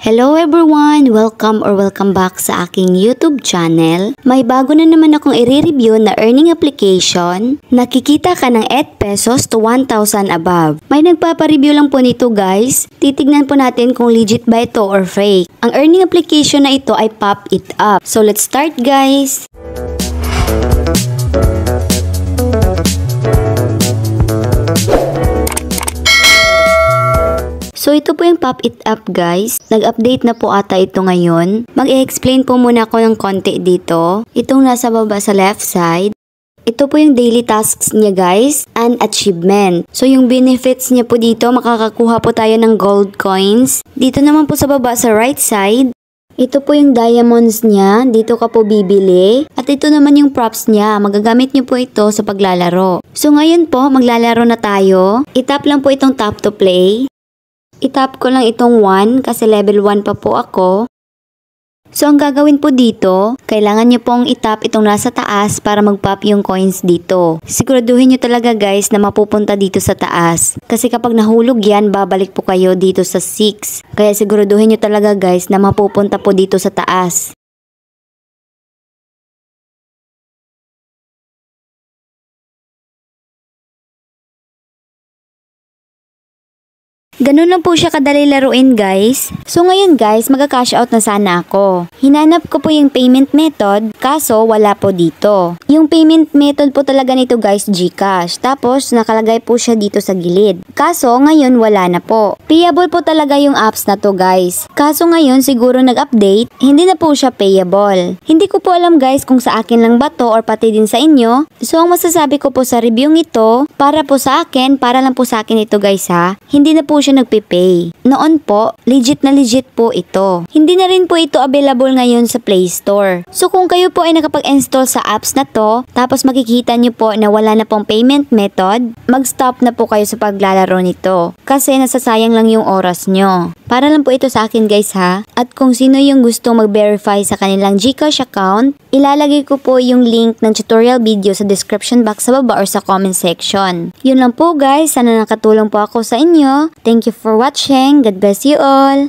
Hello everyone! Welcome back sa aking YouTube channel. May bago na naman akong i-review na earning application. Nakikita ka ng 8 pesos to 1,000 above. May nagpapareview lang po nito guys. Titignan po natin kung legit ba ito or fake. Ang earning application na ito ay Pop It Up. So let's start guys! So ito po yung Pop It Up guys. Nag-update na po ata ito ngayon. Mag-i-explain po muna ako ng konti dito. Itong nasa baba sa left side. Ito po yung daily tasks niya guys and achievement. So yung benefits niya po dito, makakakuha po tayo ng gold coins. Dito naman po sa baba sa right side. Ito po yung diamonds niya, dito ka po bibili. At ito naman yung props niya, magagamit niyo po ito sa paglalaro. So ngayon po, maglalaro na tayo. I-tap lang po itong tap to play. I-tap ko lang itong 1 kasi level 1 pa po ako. So ang gagawin po dito, kailangan nyo pong i-tap itong nasa taas para mag-pop yung coins dito. Siguraduhin nyo talaga guys na mapupunta dito sa taas. Kasi kapag nahulog yan, babalik po kayo dito sa 6. Kaya siguraduhin nyo talaga guys na mapupunta po dito sa taas. Ganun lang po siya kadali laruin guys. So ngayon guys, magka-cash out na sana ako. Hinanap ko po yung payment method, kaso wala po dito. Yung payment method po talaga nito guys, GCash. Tapos nakalagay po siya dito sa gilid. Kaso ngayon wala na po. Payable po talaga yung apps na to guys. Kaso ngayon siguro nag-update, hindi na po siya payable. Hindi ko po alam guys kung sa akin lang ba to or pati din sa inyo. So ang masasabi ko po sa review ito, para po sa akin, para lang po sa akin ito guys ha. Hindi na po siya nagpipay. Noon po, legit na legit po ito. Hindi na rin po ito available ngayon sa Play Store. So kung kayo po ay nakapag-install sa apps na to, tapos makikita nyo po na wala na pong payment method, mag-stop na po kayo sa paglalaro nito. Kasi nasasayang lang yung oras nyo. Para lang po ito sa akin guys ha. At kung sino yung gustong mag-verify sa kanilang GCash account, ilalagay ko po yung link ng tutorial video sa description box sa baba or sa comment section. Yun lang po guys. Sana nakatulong po ako sa inyo. Thank you for watching. God bless you all.